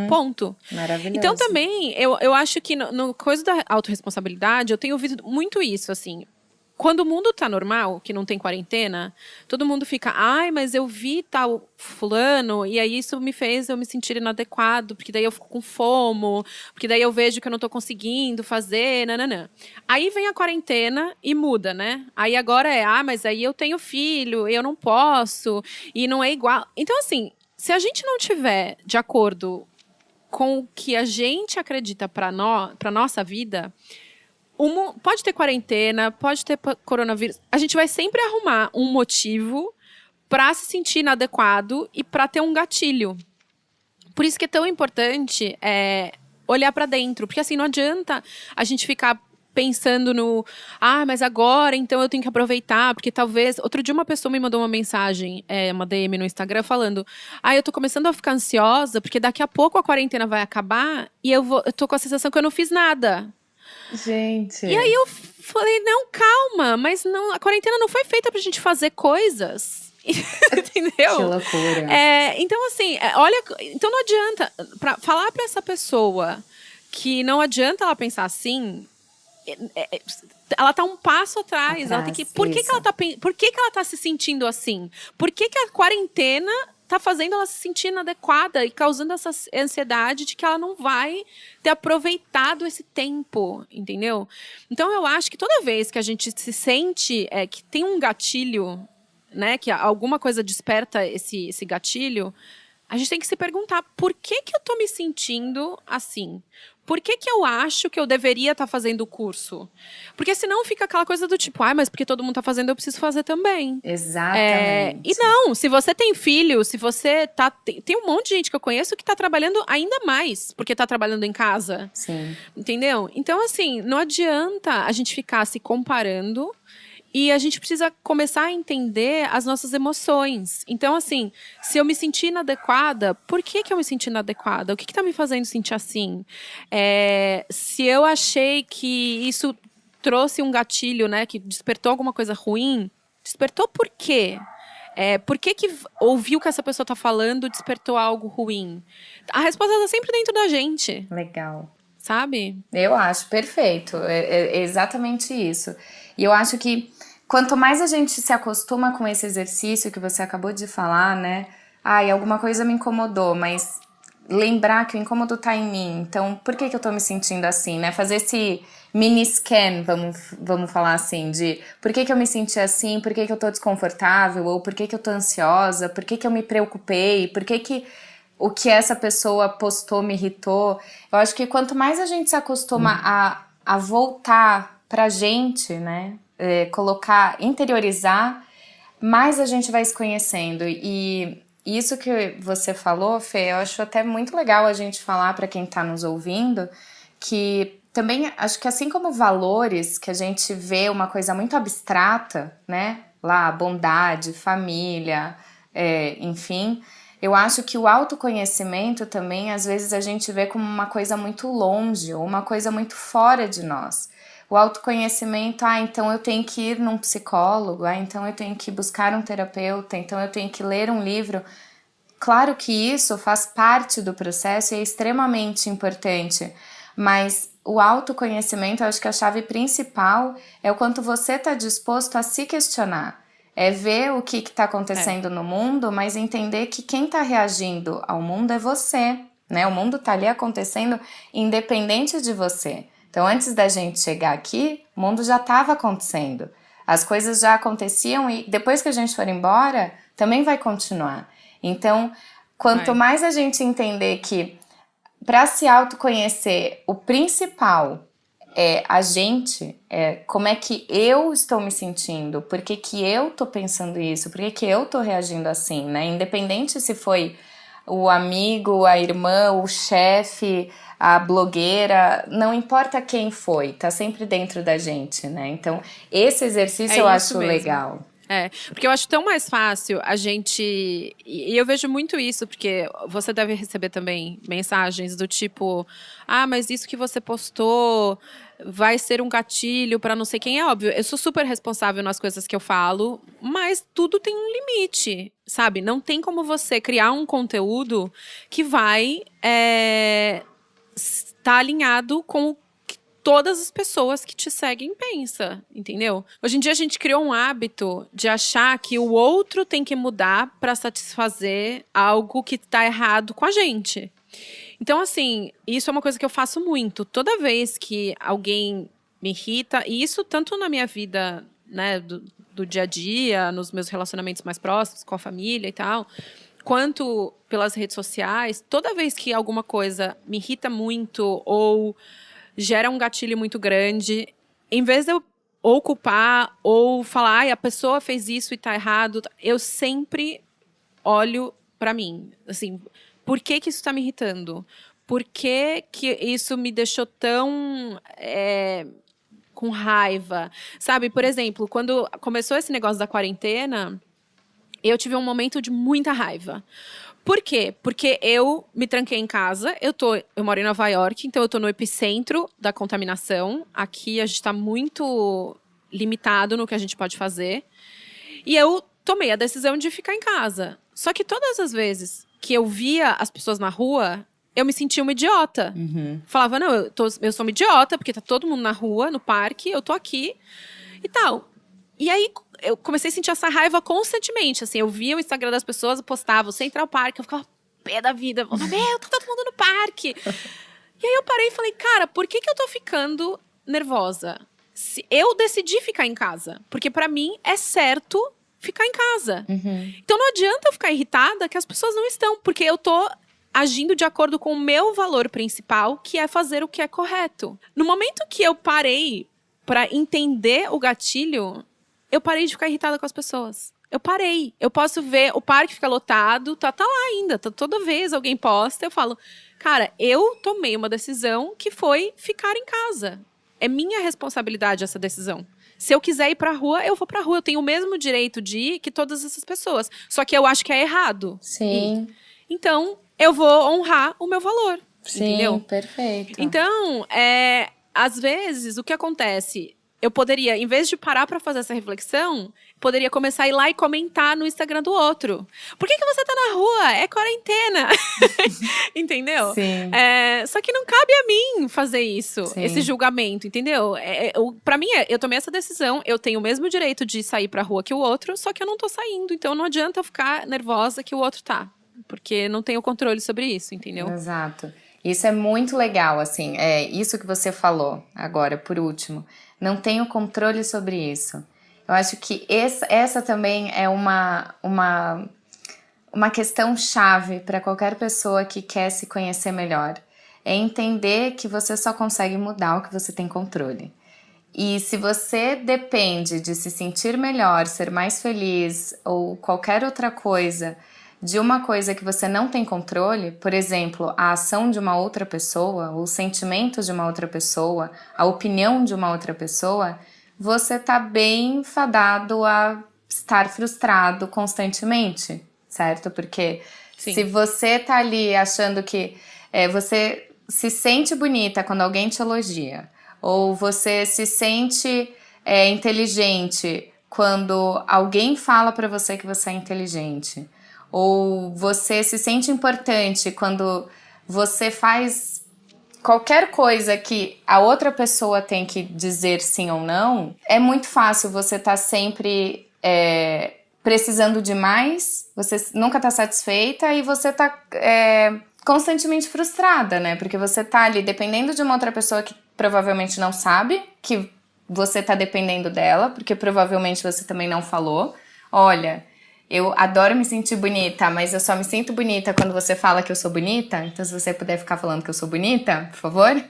Speaker 2: Ponto.
Speaker 1: Maravilhoso.
Speaker 2: Então, também, eu acho que no coisa da autorresponsabilidade, eu tenho ouvido muito isso, assim. quando o mundo tá normal, que não tem quarentena, todo mundo fica, ai, mas eu vi tal fulano, e aí isso me fez eu me sentir inadequado, porque daí eu fico com fomo, porque daí eu vejo que eu não tô conseguindo fazer, nananã. Aí vem a quarentena e muda, né? Aí agora mas aí eu tenho filho, eu não posso, e não é igual. Então, assim, se a gente não tiver de acordo com o que a gente acredita pra nossa vida, pode ter quarentena, pode ter coronavírus. A gente vai sempre arrumar um motivo para se sentir inadequado e para ter um gatilho. Por isso que é tão importante olhar para dentro. Porque assim, não adianta a gente ficar pensando mas agora então eu tenho que aproveitar, porque talvez. Outro dia uma pessoa me mandou uma mensagem, uma DM no Instagram, falando: eu tô começando a ficar ansiosa, porque daqui a pouco a quarentena vai acabar e eu tô com a sensação que eu não fiz nada.
Speaker 1: Gente.
Speaker 2: E aí eu falei, não, calma, mas não, a quarentena não foi feita pra gente fazer coisas. Entendeu?
Speaker 1: Que loucura.
Speaker 2: Então, assim, olha, então não adianta. Pra falar pra essa pessoa que não adianta ela pensar assim, ela tá um passo atrás. Ela tem que. Por que ela tá se sentindo assim? Por que a quarentena tá fazendo ela se sentir inadequada e causando essa ansiedade de que ela não vai ter aproveitado esse tempo, entendeu? Então eu acho que toda vez que a gente se sente que tem um gatilho, né, que alguma coisa desperta esse gatilho, a gente tem que se perguntar: por que eu tô me sentindo assim? Por que eu acho que eu deveria estar fazendo o curso? Porque senão fica aquela coisa do tipo, mas porque todo mundo tá fazendo, eu preciso fazer também.
Speaker 1: Exatamente.
Speaker 2: E não, se você tem filho, se você tá... Tem um monte de gente que eu conheço que tá trabalhando ainda mais, porque tá trabalhando em casa.
Speaker 1: Sim.
Speaker 2: Entendeu? Então, assim, não adianta a gente ficar se comparando. E a gente precisa começar a entender as nossas emoções. Então, assim, se eu me sentir inadequada, por que eu me senti inadequada? O que tá me fazendo sentir assim? Se eu achei que isso trouxe um gatilho, né? Que despertou alguma coisa ruim, despertou por quê? Por que ouvir o que essa pessoa tá falando despertou algo ruim? A resposta tá sempre dentro da gente.
Speaker 1: Legal.
Speaker 2: Sabe?
Speaker 1: Eu acho perfeito. É exatamente isso. E eu acho que quanto mais a gente se acostuma com esse exercício que você acabou de falar, né? Alguma coisa me incomodou, mas lembrar que o incômodo tá em mim. Então, por que eu tô me sentindo assim, né? Fazer esse mini scan, vamos falar assim, de por que eu me senti assim, por que eu tô desconfortável, ou por que eu tô ansiosa, por que eu me preocupei, por que o que essa pessoa postou me irritou. Eu acho que quanto mais a gente se acostuma a voltar pra gente, né? Interiorizar, mais a gente vai se conhecendo. E isso que você falou, Fê, eu acho até muito legal a gente falar para quem tá nos ouvindo, que também acho que assim como valores, que a gente vê uma coisa muito abstrata, né? Lá, bondade, família, enfim. Eu acho que o autoconhecimento também, às vezes, a gente vê como uma coisa muito longe, ou uma coisa muito fora de nós. O autoconhecimento, então eu tenho que ir num psicólogo, então eu tenho que buscar um terapeuta, então eu tenho que ler um livro. Claro que isso faz parte do processo e é extremamente importante, mas o autoconhecimento, eu acho que a chave principal é o quanto você está disposto a se questionar. É ver o que está acontecendo no mundo, mas entender que quem está reagindo ao mundo é você, né? O mundo está ali acontecendo independente de você. Então, antes da gente chegar aqui, o mundo já estava acontecendo. As coisas já aconteciam e depois que a gente for embora, também vai continuar. Então, quanto mais a gente entender que para se autoconhecer, o principal a gente, como é que eu estou me sentindo, por que eu tô pensando isso, por que eu tô reagindo assim, né? Independente se foi o amigo, a irmã, o chefe, a blogueira, não importa quem foi, tá sempre dentro da gente, né? Então, esse exercício eu acho legal.
Speaker 2: Porque eu acho tão mais fácil a gente... E eu vejo muito isso, porque você deve receber também mensagens do tipo: mas isso que você postou vai ser um gatilho para não sei quem. É óbvio, eu sou super responsável nas coisas que eu falo, mas tudo tem um limite, sabe? Não tem como você criar um conteúdo que vai estar alinhado com todas as pessoas que te seguem pensa, entendeu? Hoje em dia a gente criou um hábito de achar que o outro tem que mudar para satisfazer algo que tá errado com a gente. Então, assim, isso é uma coisa que eu faço muito. Toda vez que alguém me irrita, e isso tanto na minha vida, né, do dia a dia, nos meus relacionamentos mais próximos, com a família e tal, quanto pelas redes sociais, toda vez que alguma coisa me irrita muito ou gera um gatilho muito grande, em vez de eu ou culpar ou falar, ai, a pessoa fez isso e tá errado, eu sempre olho pra mim, assim, por que que isso tá me irritando? Por que que isso me deixou tão com raiva? Sabe, por exemplo, quando começou esse negócio da quarentena, eu tive um momento de muita raiva. Por quê? Porque eu me tranquei em casa, eu moro em Nova York, então eu tô no epicentro da contaminação. Aqui a gente tá muito limitado no que a gente pode fazer. E eu tomei a decisão de ficar em casa. Só que todas as vezes que eu via as pessoas na rua, eu me sentia uma idiota. Falava, não, eu sou uma idiota, porque tá todo mundo na rua, no parque, eu tô aqui e tal. E aí, eu comecei a sentir essa raiva constantemente, assim, eu via o Instagram das pessoas, postava o Central Park, eu ficava pé da vida, eu falava, meu, tá todo mundo no parque. E aí eu parei e falei, cara, por que que eu tô ficando nervosa? Eu decidi ficar em casa, porque pra mim é certo ficar em casa. Então não adianta eu ficar irritada que as pessoas não estão, porque eu tô agindo de acordo com o meu valor principal, que é fazer o que é correto. No momento que eu parei pra entender o gatilho, eu parei de ficar irritada com as pessoas. Eu parei. Eu posso ver o parque fica lotado, tá lá ainda. Toda vez alguém posta, eu falo, cara, eu tomei uma decisão que foi ficar em casa. É minha responsabilidade essa decisão. Se eu quiser ir pra rua, eu vou pra rua. Eu tenho o mesmo direito de ir que todas essas pessoas. Só que eu acho que é errado.
Speaker 1: Sim.
Speaker 2: Então, eu vou honrar o meu valor.
Speaker 1: Sim,
Speaker 2: entendeu?
Speaker 1: Perfeito.
Speaker 2: Então, às vezes, o que acontece? Eu poderia, em vez de parar pra fazer essa reflexão, poderia começar a ir lá e comentar no Instagram do outro. Por que que você tá na rua? É quarentena. Entendeu?
Speaker 1: Sim.
Speaker 2: Só que não cabe a mim fazer isso,
Speaker 1: Sim.
Speaker 2: esse julgamento, entendeu? Pra mim, eu tomei essa decisão, eu tenho o mesmo direito de sair pra rua que o outro, só que eu não tô saindo. Então não adianta eu ficar nervosa que o outro tá. Porque não tenho controle sobre isso, entendeu?
Speaker 1: Exato. Isso é muito legal, assim, isso que você falou agora, por último. Não tenho controle sobre isso. Eu acho que essa também é uma questão chave para qualquer pessoa que quer se conhecer melhor. É entender que você só consegue mudar o que você tem controle. E se você depende de se sentir melhor, ser mais feliz ou qualquer outra coisa de uma coisa que você não tem controle, por exemplo, a ação de uma outra pessoa, o sentimento de uma outra pessoa, a opinião de uma outra pessoa, você tá bem fadado a estar frustrado constantemente, certo? Porque
Speaker 2: Sim.
Speaker 1: se você tá ali achando que você se sente bonita quando alguém te elogia, ou você se sente inteligente quando alguém fala pra você que você é inteligente, ou você se sente importante quando você faz qualquer coisa que a outra pessoa tem que dizer sim ou não, é muito fácil você estar sempre precisando de mais, você nunca tá satisfeita e você tá constantemente frustrada, né? Porque você tá ali dependendo de uma outra pessoa que provavelmente não sabe que você tá dependendo dela, porque provavelmente você também não falou. Olha, eu adoro me sentir bonita, mas eu só me sinto bonita quando você fala que eu sou bonita. Então, se você puder ficar falando que eu sou bonita, por favor.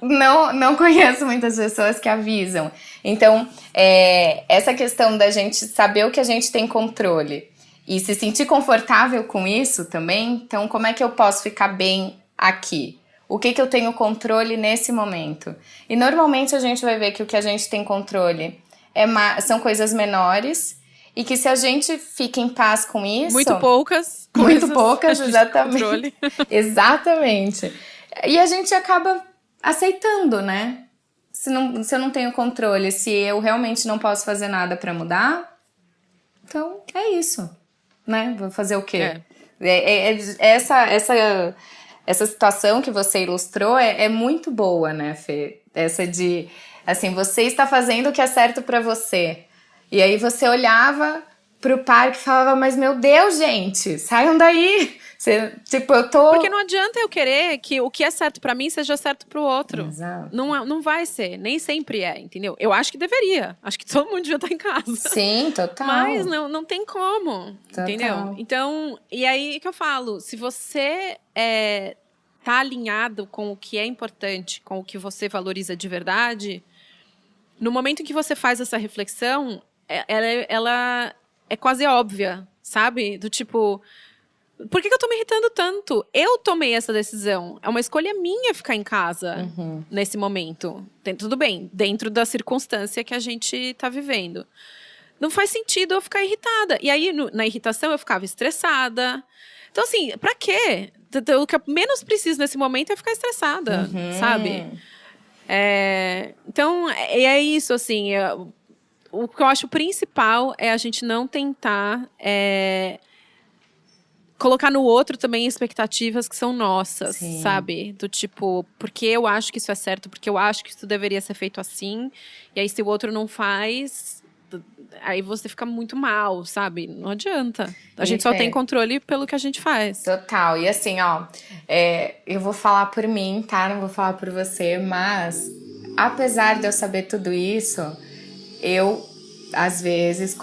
Speaker 1: Não conheço muitas pessoas que avisam. Então, essa questão da gente saber o que a gente tem controle e se sentir confortável com isso também. Então, como é que eu posso ficar bem aqui? O que eu tenho controle nesse momento? E normalmente a gente vai ver que o que a gente tem controle são coisas menores. E que se a gente fica em paz com isso...
Speaker 2: Muito poucas.
Speaker 1: Exatamente. Exatamente. E a gente acaba aceitando, né? Se eu não tenho controle, se eu realmente não posso fazer nada pra mudar, então é isso, né? Vou fazer o quê? Essa essa situação que você ilustrou é muito boa, né, Fê? Essa de, assim, você está fazendo o que é certo pra você. E aí você olhava pro parque e falava, mas meu Deus, gente, saiam daí. Você, tipo, eu tô...
Speaker 2: Porque não adianta eu querer que o que é certo pra mim seja certo pro outro.
Speaker 1: Exato.
Speaker 2: Não vai ser, nem sempre é, entendeu? Eu acho que deveria. Acho que todo mundo devia estar em casa.
Speaker 1: Sim, total.
Speaker 2: Mas não tem como,
Speaker 1: Total.
Speaker 2: entendeu? Então, e aí que eu falo, se você tá alinhado com o que é importante, com o que você valoriza de verdade, no momento em que você faz essa reflexão, ela é quase óbvia, sabe? Do tipo, por que eu tô me irritando tanto? Eu tomei essa decisão. É uma escolha minha ficar em casa nesse momento. Tudo bem, dentro da circunstância que a gente tá vivendo. Não faz sentido eu ficar irritada. E aí, na irritação, eu ficava estressada. Então, assim, pra quê? O que eu menos preciso nesse momento é ficar estressada, sabe? Então, é isso, assim. O que eu acho principal é a gente não tentar colocar no outro também expectativas que são nossas, sabe? Do tipo, porque eu acho que isso é certo, porque eu acho que isso deveria ser feito assim. E aí, se o outro não faz, aí você fica muito mal, sabe? Não adianta. A gente só tem controle pelo que a gente faz.
Speaker 1: Total. E assim, ó, eu vou falar por mim, tá? Não vou falar por você, mas apesar de eu saber tudo isso, eu, às vezes,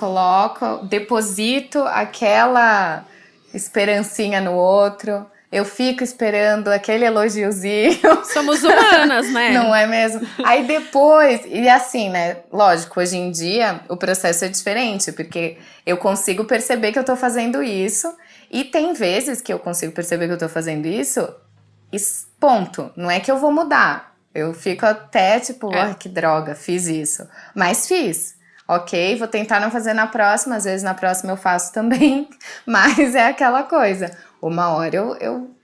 Speaker 1: deposito aquela esperancinha no outro. Eu fico esperando aquele elogiozinho.
Speaker 2: Somos humanas, né?
Speaker 1: Não é mesmo? Aí depois, e assim, né? Lógico, hoje em dia o processo é diferente, porque eu consigo perceber que eu tô fazendo isso. E tem vezes que eu consigo perceber que eu tô fazendo isso e ponto. Não é que eu vou mudar. Eu fico até tipo, que droga, fiz isso. Mas fiz. Ok, vou tentar não fazer na próxima. Às vezes na próxima eu faço também. Mas é aquela coisa. Uma hora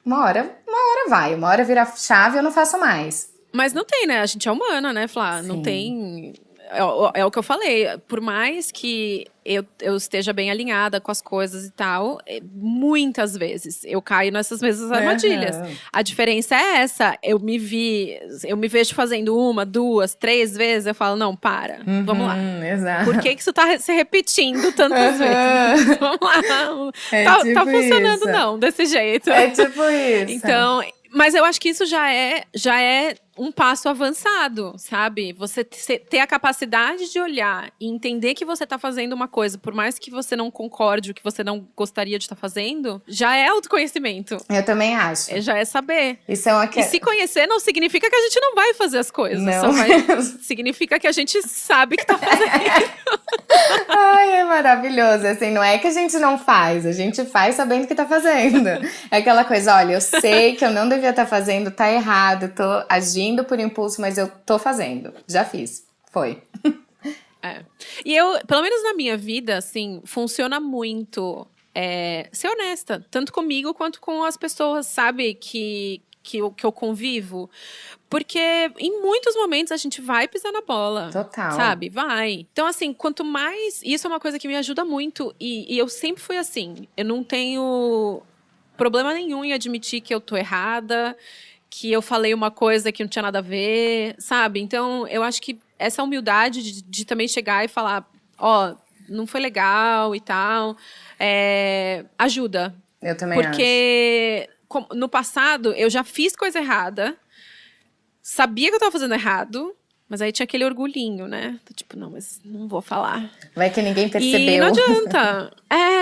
Speaker 1: uma hora vira chave e eu não faço mais.
Speaker 2: Mas não tem, né? A gente é humana, né, Flá? Não tem... É o que eu falei. Por mais que eu esteja bem alinhada com as coisas e tal, muitas vezes eu caio nessas mesmas armadilhas. A diferença é essa. Eu me vejo fazendo 1, 2, 3 vezes, eu falo, não, para, vamos lá.
Speaker 1: Exato.
Speaker 2: Por que isso tá se repetindo tantas vezes? Vamos lá. Tá funcionando
Speaker 1: isso.
Speaker 2: não, desse jeito.
Speaker 1: É tipo isso.
Speaker 2: Então, mas eu acho que isso já é um passo avançado, sabe? Você ter a capacidade de olhar e entender que você tá fazendo uma coisa, por mais que você não concorde, o que você não gostaria de estar fazendo, já é autoconhecimento.
Speaker 1: Eu também acho.
Speaker 2: Já é saber.
Speaker 1: Isso é
Speaker 2: E se conhecer não significa que a gente não vai fazer as coisas.
Speaker 1: Não.
Speaker 2: Significa que a gente sabe que tá fazendo.
Speaker 1: Ai, é maravilhoso. Assim, não é que a gente não faz, a gente faz sabendo que tá fazendo. É aquela coisa, olha, eu sei que eu não devia estar fazendo, tá errado, tô agindo por impulso, mas eu tô fazendo. Já fiz. Foi.
Speaker 2: E eu, pelo menos na minha vida, assim, funciona muito ser honesta. Tanto comigo quanto com as pessoas, sabe? Que eu convivo. Porque em muitos momentos a gente vai pisar na bola.
Speaker 1: Total.
Speaker 2: Sabe? Vai. Então, assim, quanto mais... Isso é uma coisa que me ajuda muito. E eu sempre fui assim. Eu não tenho problema nenhum em admitir que eu tô errada, que eu falei uma coisa que não tinha nada a ver, sabe? Então, eu acho que essa humildade de também chegar e falar, não foi legal e tal, ajuda.
Speaker 1: Eu também acho.
Speaker 2: Porque no passado, eu já fiz coisa errada, sabia que eu tava fazendo errado, mas aí tinha aquele orgulhinho, né? Tipo, não, mas não vou falar.
Speaker 1: Vai que ninguém percebeu.
Speaker 2: E não adianta.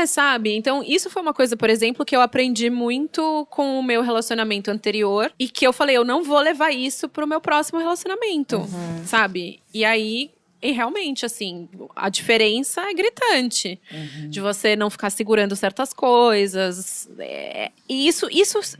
Speaker 2: Sabe? Então, isso foi uma coisa, por exemplo, que eu aprendi muito com o meu relacionamento anterior. E que eu falei, eu não vou levar isso pro meu próximo relacionamento. Sabe? E aí... E realmente, assim, a diferença é gritante. De você não ficar segurando certas coisas. E isso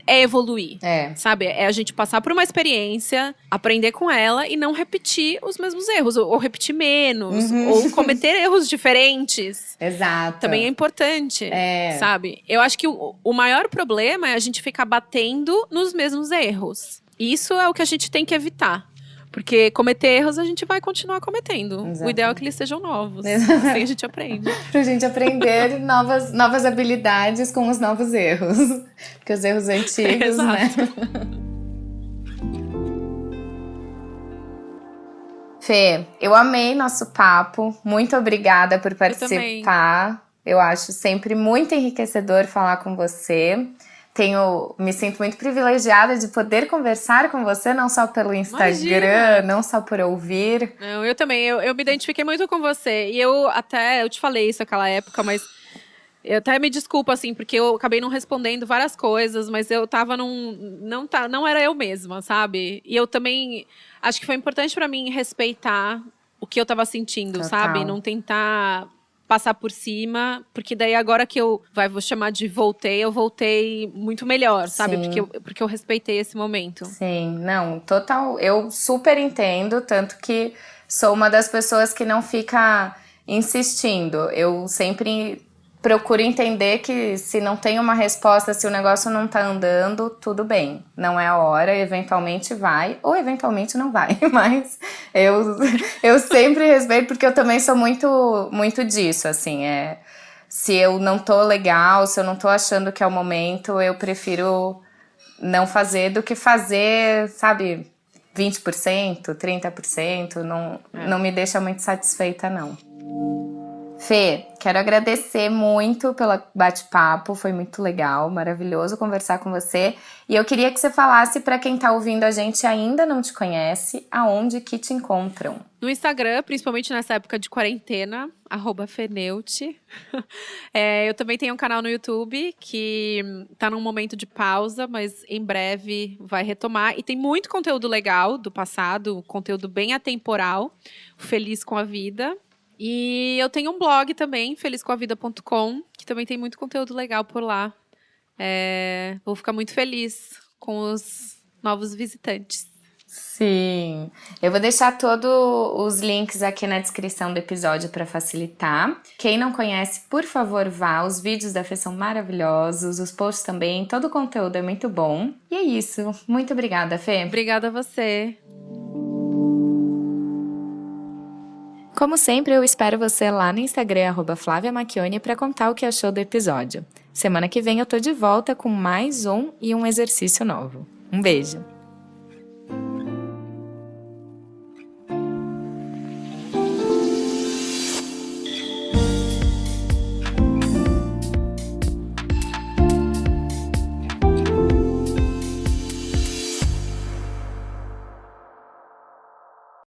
Speaker 2: é evoluir. Sabe? É a gente passar por uma experiência, aprender com ela e não repetir os mesmos erros. Ou repetir menos. Ou cometer erros diferentes.
Speaker 1: Exato.
Speaker 2: Também é importante, sabe? Eu acho que o maior problema é a gente ficar batendo nos mesmos erros. Isso é o que a gente tem que evitar. Porque cometer erros a gente vai continuar cometendo.
Speaker 1: Exato.
Speaker 2: O ideal é que eles sejam novos. Assim a gente aprende.
Speaker 1: Pra gente aprender novas habilidades com os novos erros. Porque os erros antigos, né? Fê, eu amei nosso papo. Muito obrigada por participar. Eu acho sempre muito enriquecedor falar com você. Me sinto muito privilegiada de poder conversar com você, não só pelo Instagram,
Speaker 2: Imagina.
Speaker 1: não só por ouvir.
Speaker 2: Não, eu também, eu me identifiquei muito com você. E eu te falei isso naquela época, mas eu até me desculpo, assim, porque eu acabei não respondendo várias coisas, mas eu tava não era eu mesma, sabe? E eu também acho que foi importante pra mim respeitar o que eu tava sentindo,
Speaker 1: Total.
Speaker 2: sabe? Não tentar passar por cima, porque daí agora que vou chamar de eu voltei muito melhor, sabe? Porque eu respeitei esse momento.
Speaker 1: Sim, não, total, eu super entendo, tanto que sou uma das pessoas que não fica insistindo. Eu sempre procuro entender que se não tem uma resposta, se o negócio não tá andando, tudo bem. Não é a hora, eventualmente vai, ou eventualmente não vai. Mas eu sempre respeito, porque eu também sou muito disso, assim, se eu não tô legal, se eu não tô achando que é o momento, eu prefiro não fazer do que fazer, sabe, 20%, 30%, não me deixa muito satisfeita, não. Fê, quero agradecer muito pelo bate-papo, foi muito legal, maravilhoso conversar com você. E eu queria que você falasse para quem tá ouvindo a gente e ainda não te conhece, aonde que te encontram.
Speaker 2: No Instagram, principalmente nessa época de quarentena, @Feneute. Eu também tenho um canal no YouTube que tá num momento de pausa, mas em breve vai retomar. E tem muito conteúdo legal do passado, conteúdo bem atemporal, Feliz com a Vida. E eu tenho um blog também, felizcoavida.com, que também tem muito conteúdo legal por lá. Vou ficar muito feliz com os novos visitantes.
Speaker 1: Sim, eu vou deixar todos os links aqui na descrição do episódio para facilitar. Quem não conhece, por favor, vá. Os vídeos da Fê são maravilhosos, os posts também, todo o conteúdo é muito bom. E é isso. Muito obrigada, Fê.
Speaker 2: Obrigada a você.
Speaker 1: Como sempre, eu espero você lá no Instagram, @FlaviaMacchione, para contar o que achou do episódio. Semana que vem eu tô de volta com mais um exercício novo. Um beijo!